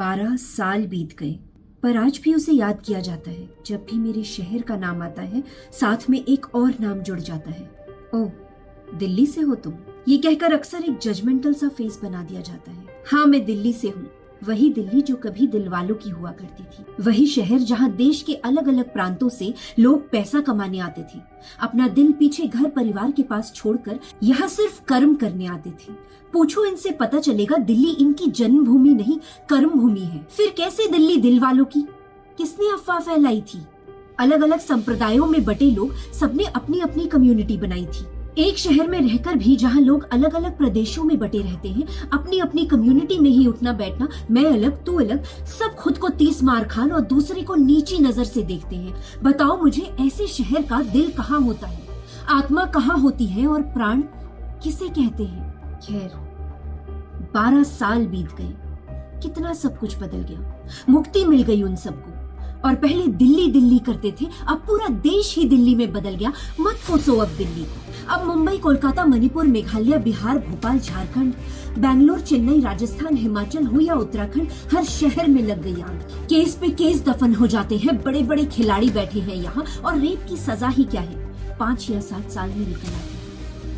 12 साल बीत गए, पर आज भी उसे याद किया जाता है। जब भी मेरे शहर का नाम आता है, साथ में एक और नाम जुड़ जाता है। ओह, दिल्ली से हो तुम? ये कहकर अक्सर एक जजमेंटल सा फेस बना दिया जाता है। हाँ, मैं दिल्ली से हूँ। वही दिल्ली जो कभी दिल वालों की हुआ करती थी। वही शहर जहाँ देश के अलग अलग प्रांतों से लोग पैसा कमाने आते थे, अपना दिल पीछे घर परिवार के पास छोड़कर यहाँ सिर्फ कर्म करने आते थे। पूछो इनसे, पता चलेगा दिल्ली इनकी जन्मभूमि नहीं, कर्म भूमि है। फिर कैसे दिल्ली दिल वालों की? किसने अफवाह फैलाई थी? अलग अलग संप्रदायों में बटे लोग सबने अपनी अपनी कम्युनिटी बनाई थी। एक शहर में रहकर भी जहाँ लोग अलग अलग प्रदेशों में बटे रहते हैं, अपनी अपनी कम्युनिटी में ही उठना बैठना, मैं अलग तू अलग, सब खुद को 30 मार खान और दूसरे को नीची नजर से देखते हैं। बताओ मुझे, ऐसे शहर का दिल कहाँ होता है? आत्मा कहाँ होती है? और प्राण किसे कहते हैं? खैर, 12 साल बीत गए, कितना सब कुछ बदल गया। मुक्ति मिल गई उन सबको। और पहले दिल्ली दिल्ली करते थे, अब पूरा देश ही दिल्ली में बदल गया। मत कोसो अब दिल्ली को। अब मुंबई, कोलकाता, मणिपुर, मेघालय, बिहार, भोपाल, झारखंड, बैंगलोर, चेन्नई, राजस्थान, हिमाचल हो या उत्तराखंड, हर शहर में लग गई आग। केस पे केस दफन हो जाते हैं। बड़े बड़े खिलाड़ी बैठे हैं यहाँ, और रेप की सजा ही क्या है, 5 या 7 साल में निकल आती है।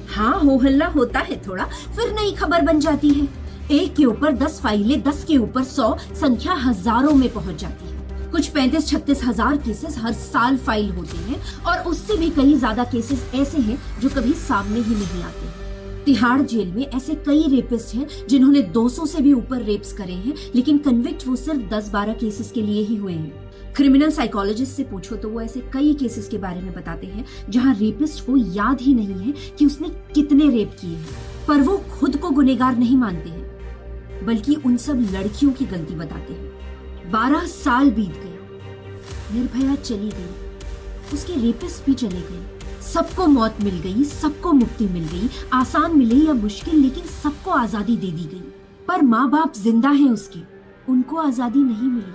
हाँ, हो हल्ला होता है थोड़ा, फिर नई खबर बन जाती है। एक के ऊपर 10 फाइलें, 10 के ऊपर 100, संख्या हजारों में पहुंच जाती है। कुछ 35-36 हजार केसेस हर साल फाइल होते हैं, और उससे भी कई ज्यादा केसेस ऐसे हैं जो कभी सामने ही नहीं आते। तिहाड़ जेल में ऐसे कई रेपिस्ट हैं जिन्होंने 200 से भी ऊपर रेप्स करे हैं, लेकिन कन्विक्ट वो सिर्फ 10-12 केसेस के लिए ही हुए हैं। क्रिमिनल साइकोलॉजिस्ट से पूछो तो वो ऐसे कई केसेस के बारे में बताते हैं जहां रेपिस्ट को याद ही नहीं है कि उसने कितने रेप किए हैं, पर वो खुद को गुनहगार नहीं मानते हैं, बल्कि उन सब लड़कियों की गलती बताते हैं। 12 साल बीत गए, निर्भया चली गई, उसके रेपिस्ट भी चले गए, सबको मौत मिल गई, सबको मुक्ति मिल गई। आसान मिले या मुश्किल, लेकिन सबको आजादी दे दी गई। पर माँ बाप जिंदा हैं उसके, उनको आजादी नहीं मिली।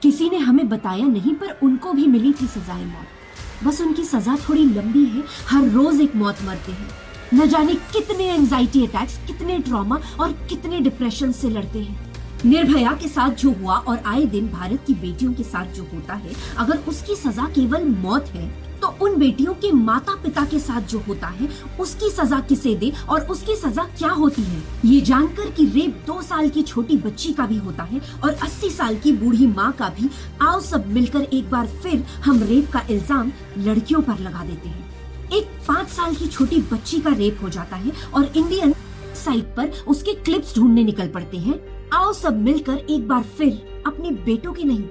किसी ने हमें बताया नहीं, पर उनको भी मिली थी सजाए मौत। बस उनकी सजा थोड़ी लंबी है, हर रोज एक मौत मरते हैं। न जाने कितने एंजाइटी अटैक्स, कितने ट्रॉमा और कितने डिप्रेशन से लड़ते हैं। निर्भया के साथ जो हुआ और आए दिन भारत की बेटियों के साथ जो होता है, अगर उसकी सजा केवल मौत है, तो उन बेटियों के माता पिता के साथ जो होता है, उसकी सजा किसे दे और उसकी सजा क्या होती है? ये जानकर कि रेप 2 साल की छोटी बच्ची का भी होता है और 80 साल की बूढ़ी माँ का भी, आओ सब मिलकर एक बार फिर हम रेप का इल्जाम लड़कियों पर लगा देते हैं। एक 5 साल की छोटी बच्ची का रेप हो जाता है और इंडियन साइट पर उसके क्लिप्स ढूंढने निकल पड़ते हैं। आओ सब मिलकर एक बार फिर अपने बेटों के नहीं,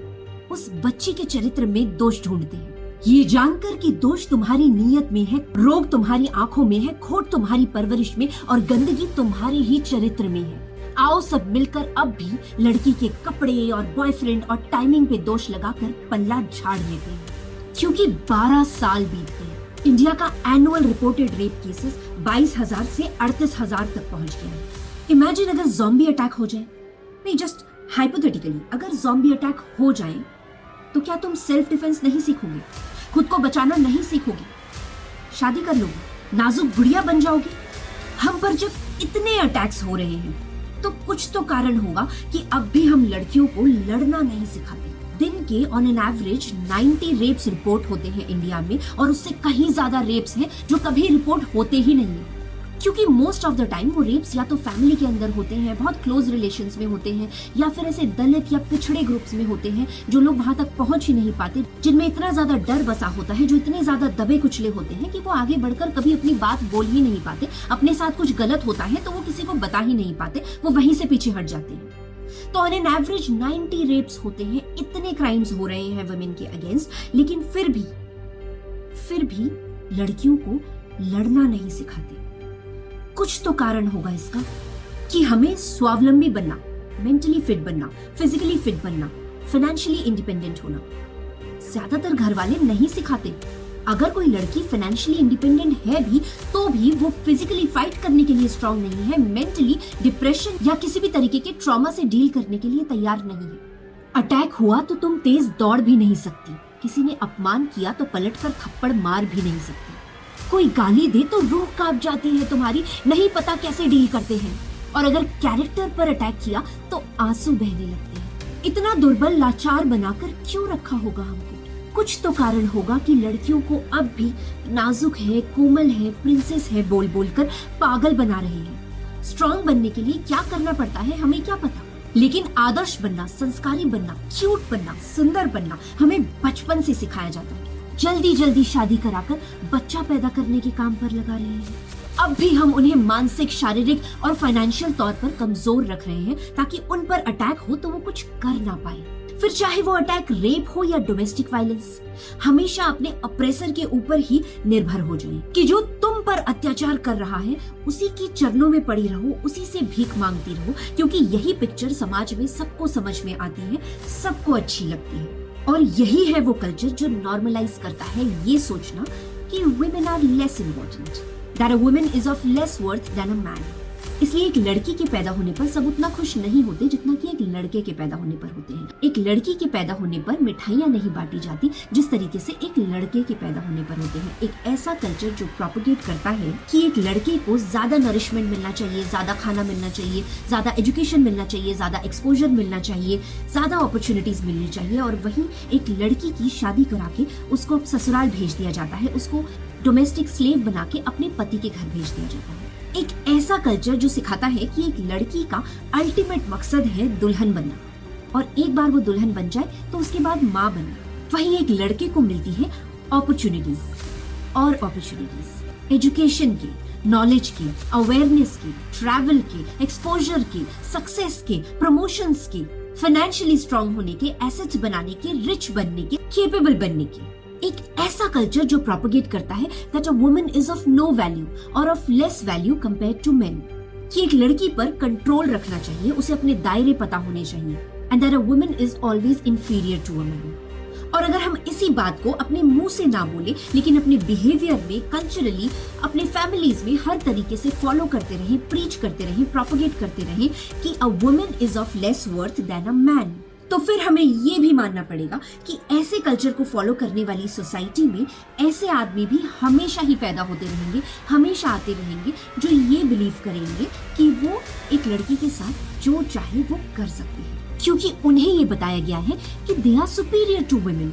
उस बच्ची के चरित्र में दोष ढूंढते हैं। ये जानकर कि दोष तुम्हारी नीयत में है, रोग तुम्हारी आंखों में है, खोट तुम्हारी परवरिश में और गंदगी तुम्हारे ही चरित्र में है। आओ सब मिलकर अब भी लड़की के कपड़े और बॉयफ्रेंड और टाइमिंग पे दोष लगाकर पल्ला झाड़ लेते हैं। क्योंकि 12 साल बीत गए, इंडिया का एनुअल रिपोर्टेड रेप केसेस 22,000 से 38,000 तक पहुंच गया है। इमेजिन अगर ज़ॉम्बी अटैक हो जाए, नहीं जस्ट हाइपोथेटिकली, अगर ज़ॉम्बी अटैक हो जाए तो क्या तुम सेल्फ डिफेंस नहीं सीखोगे? खुद को बचाना नहीं सीखोगे? शादी कर लोगे? नाजुक गुड़िया बन जाओगे? हम पर जब इतने अटैक्स हो रहे हैं तो कुछ तो कारण होगा कि अब भी हम लड़कियों को लड़ना नहीं सिखाते। दिन के on an average 90 rapes report होते हैं इंडिया में, और उससे कहीं ज्यादा रेप्स हैं जो कभी रिपोर्ट होते ही नहीं है। क्योंकि मोस्ट ऑफ द टाइम वो रेप्स या तो फैमिली के अंदर होते हैं, बहुत क्लोज रिलेशंस में होते हैं, या फिर ऐसे दलित या पिछड़े ग्रुप्स में होते हैं जो लोग वहां तक पहुंच ही नहीं पाते, जिनमें इतना ज्यादा डर बसा होता है, जो इतने ज्यादा दबे कुचले होते हैं कि वो आगे बढ़कर कभी अपनी बात बोल ही नहीं पाते। अपने साथ कुछ गलत होता है तो वो किसी को बता ही नहीं पाते, वो वहीं से पीछे हट जाते हैं। तो ऑन एन एवरेज 90 रेप्स होते हैं, इतने क्राइम्स हो रहे हैं वुमेन के अगेंस्ट, लेकिन फिर भी लड़कियों को लड़ना नहीं सिखाते। कुछ तो कारण होगा इसका कि हमें स्वावलंबी बनना, मेंटली फिट बनना, फिजिकली फिट बनना, फाइनेंशियली इंडिपेंडेंट होना ज्यादातर घर वाले नहीं सिखाते। अगर कोई लड़की फाइनेंशियली इंडिपेंडेंट है भी, तो भी वो फिजिकली फाइट करने के लिए स्ट्रांग नहीं है, मेंटली डिप्रेशन या किसी भी तरीके के ट्रॉमा से डील करने के लिए तैयार नहीं है। अटैक हुआ तो तुम तेज दौड़ भी नहीं सकती, किसी ने अपमान किया तो पलटकर थप्पड़ मार भी नहीं सकती, कोई गाली दे तो रूह कांप जाती है तुम्हारी, नहीं पता कैसे डील करते हैं, और अगर कैरेक्टर पर अटैक किया तो आंसू बहने लगते हैं। इतना दुर्बल लाचार बनाकर क्यों रखा होगा हमको? कुछ तो कारण होगा कि लड़कियों को अब भी नाजुक है, कोमल है, प्रिंसेस है बोल बोलकर पागल बना रहे हैं। स्ट्रॉन्ग बनने के लिए क्या करना पड़ता है हमें क्या पता, लेकिन आदर्श बनना, संस्कारी बनना, क्यूट बनना, सुंदर बनना हमें बचपन से सिखाया जाता है। जल्दी जल्दी शादी कराकर बच्चा पैदा करने के काम पर लगा रहे हैं। अब भी हम उन्हें मानसिक, शारीरिक और फाइनेंशियल तौर पर कमजोर रख रहे हैं ताकि उन पर अटैक हो तो वो कुछ कर ना पाए। फिर चाहे वो अटैक रेप हो या डोमेस्टिक वायलेंस, हमेशा अपने अप्रेसर के ऊपर ही निर्भर हो जाए कि जो तुम पर अत्याचार कर रहा है उसी की चरणों में पड़ी रहो, उसी से भीख मांगती रहो, क्योंकि यही पिक्चर समाज में सबको समझ में आती है, सबको अच्छी लगती है। और यही है वो कल्चर जो नॉर्मलाइज करता है ये सोचना कि women are less important, that a woman is of less worth than a man। इसलिए एक लड़की के पैदा होने पर सब उतना खुश नहीं होते जितना कि एक लड़के के पैदा होने पर होते हैं। एक लड़की के पैदा होने पर मिठाइयाँ नहीं बांटी जाती जिस तरीके से एक लड़के के पैदा होने पर होते हैं। एक ऐसा कल्चर जो प्रोपेगेट करता है कि एक लड़के को ज्यादा नरिशमेंट मिलना चाहिए, ज्यादा खाना मिलना चाहिए, ज्यादा एजुकेशन मिलना चाहिए, ज्यादा एक्सपोजर मिलना चाहिए, ज्यादा अपॉर्चुनिटीज मिलनी चाहिए, और वहीं एक लड़की की शादी करा के उसको ससुराल भेज दिया जाता है, उसको डोमेस्टिक स्लेव बना के अपने पति के घर भेज दिया जाता है। एक ऐसा कल्चर जो सिखाता है कि एक लड़की का अल्टीमेट मकसद है दुल्हन बनना, और एक बार वो दुल्हन बन जाए तो उसके बाद माँ बनना। वहीं एक लड़के को मिलती है अपॉर्चुनिटीज और अपॉर्चुनिटीज, एजुकेशन की, नॉलेज की, अवेयरनेस की, ट्रैवल की, एक्सपोजर की, सक्सेस की, प्रमोशंस की, फाइनेंशियली स्ट्रांग होने के, एसेट्स बनाने के, रिच बनने के, केपेबल बनने के। एक ऐसा कल्चर जो प्रोपेगेट करता है that a woman is of no value और of less value compared to men, कि एक लड़की पर कंट्रोल रखना चाहिए, उसे अपने दायरे पता होने चाहिए, and that a woman is always inferior to a man। और अगर हम इसी बात को अपने मुंह से ना बोले लेकिन अपने बिहेवियर में, कल्चरली, अपने फैमिलीज में हर तरीके से फॉलो करते रहें, प्रीच करते रहें, प्रोपेगेट करते रहें कि a woman is of less worth than a man, तो फिर हमें ये भी मानना पड़ेगा कि ऐसे कल्चर को फॉलो करने वाली सोसाइटी में ऐसे आदमी भी हमेशा ही पैदा होते रहेंगे, हमेशा आते रहेंगे, जो ये बिलीव करेंगे कि वो एक लड़की के साथ जो चाहे वो कर सकते हैं, क्योंकि उन्हें ये बताया गया है कि they are superior to women.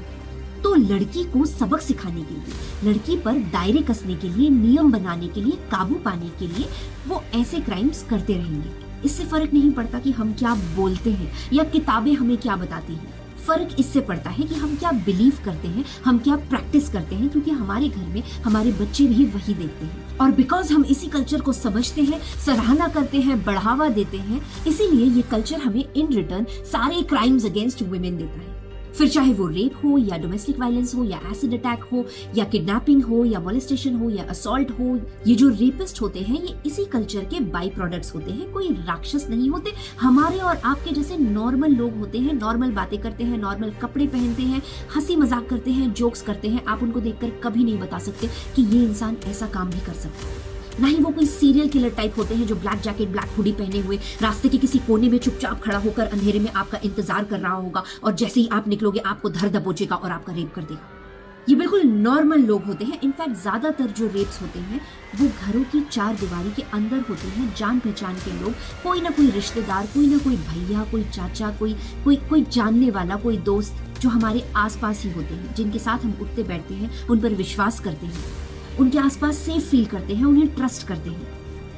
तो लड़की को सबक सिखाने के लिए, लड़की पर दायरे कसने के लिए, नियम बनाने के लिए, काबू पाने के लिए वो ऐसे क्राइम्स करते रहेंगे। इससे फर्क नहीं पड़ता कि हम क्या बोलते हैं या किताबें हमें क्या बताती हैं, फर्क इससे पड़ता है कि हम क्या बिलीव करते हैं, हम क्या प्रैक्टिस करते हैं, क्योंकि हमारे घर में हमारे बच्चे भी वही देखते हैं। और बिकॉज हम इसी कल्चर को समझते हैं, सराहना करते हैं, बढ़ावा देते हैं, इसीलिए ये कल्चर हमें इन रिटर्न सारे क्राइम्स अगेंस्ट वुमेन देता है। फिर चाहे वो रेप हो या डोमेस्टिक वायलेंस हो या एसिड अटैक हो या किडनैपिंग हो या मोलेस्टेशन हो या असॉल्ट हो, ये जो रेपिस्ट होते हैं ये इसी कल्चर के बाई प्रोडक्ट्स होते हैं, कोई राक्षस नहीं होते, हमारे और आपके जैसे नॉर्मल लोग होते हैं, नॉर्मल बातें करते हैं, नॉर्मल कपड़े पहनते हैं, हंसी मजाक करते हैं, जोक्स करते हैं। आप उनको देखकर कभी नहीं बता सकते कि ये इंसान ऐसा काम भी कर सकता है। ना ही वो कोई सीरियल किलर टाइप होते हैं जो ब्लैक जैकेट, ब्लैक हुडी पहने हुए रास्ते के किसी कोने में चुपचाप खड़ा होकर अंधेरे में आपका इंतजार कर रहा होगा, और जैसे ही आप निकलोगे आपको धर दबोचेगा और आपका रेप कर देगा। ये बिल्कुल नॉर्मल लोग होते हैं। इनफैक्ट ज्यादातर जो रेप्स होते हैं वो घरों की चार दीवारी के अंदर होते हैं, जान पहचान के लोग, कोई ना कोई रिश्तेदार, कोई ना कोई भैया, कोई चाचा, कोई जानने वाला, कोई दोस्त जो हमारे आसपास ही होते हैं, जिनके साथ हम उठते बैठते हैं, उन पर विश्वास करते हैं, उनके आसपास सेफ फील करते हैं, उन्हें ट्रस्ट करते हैं,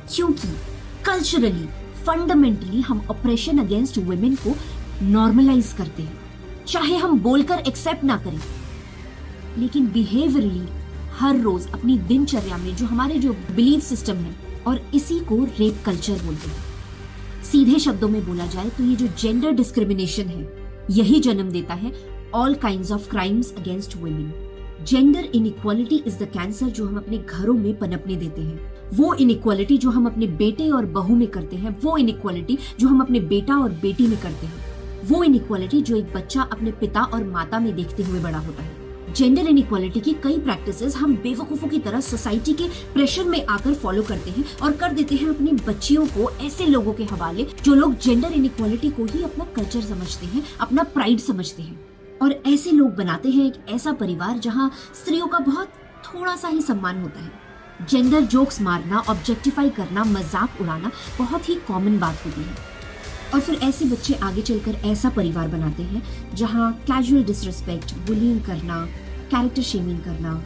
क्योंकि कल्चरली, फंडामेंटली हम ऑपरेशन अगेंस्ट वुमेन को नॉर्मलाइज करते हैं। चाहे हम बोलकर एक्सेप्ट ना करें, लेकिन बिहेवियरली हर रोज अपनी दिनचर्या में जो हमारे जो बिलीफ सिस्टम है, और इसी को रेप कल्चर बोलते हैं। सीधे शब्दों में बोला जाए तो ये जो जेंडर डिस्क्रिमिनेशन है यही जन्म देता है all kinds of crimes against women. Gender inequality is the cancer जो हम अपने घरों में पनपने देते हैं, वो इनइक्वालिटी जो हम अपने बेटे और बहू में करते हैं, वो इनइक्वालिटी जो हम अपने बेटा और बेटी में करते हैं, वो इनइक्वालिटी जो एक बच्चा अपने पिता और माता में देखते हुए बड़ा होता है। जेंडर इनइक्वालिटी की कई प्रैक्टिसेस हम बेवकूफों की तरह सोसाइटी के प्रेशर में आकर फॉलो करते हैं और कर देते हैं अपनी बच्चियों को ऐसे लोगों के हवाले जो लोग जेंडर इनइक्वालिटी को ही अपना कल्चर समझते हैं, अपना प्राइड समझते हैं, और ऐसे लोग बनाते हैं एक ऐसा परिवार जहां स्त्रियों का बहुत थोड़ा सा ही सम्मान होता है। जेंडर जोक्स मारना, ऑब्जेक्टिफाई करना, मजाक उड़ाना बहुत ही कॉमन बात होती है। और फिर ऐसे बच्चे आगे चलकर ऐसा परिवार बनाते हैं जहां कैजुअल डिसरिस्पेक्ट, बुलिंग करना, कैरेक्टर शेमिंग करना,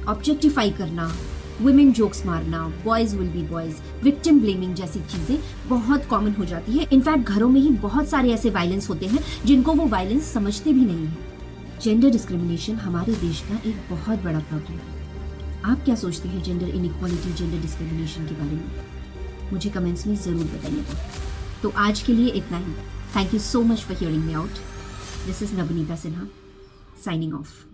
ऑब्जेक्टिफाई करना, वुमेन जोक्स मारना, boys will be boys, victim blaming जैसी चीजें बहुत कॉमन हो जाती है। इनफैक्ट घरों में ही बहुत सारे ऐसे वायलेंस होते हैं जिनको वो वायलेंस समझते भी नहीं है। जेंडर डिस्क्रिमिनेशन हमारे देश का एक बहुत बड़ा प्रॉब्लम है। आप क्या सोचते हैं जेंडर इनइक्वालिटी, जेंडर डिस्क्रिमिनेशन के बारे में? मुझे कमेंट्स में जरूर बताइएगा। तो आज के लिए इतना ही। Thank you so much for hearing me out. This is Navneeta Sinha signing of.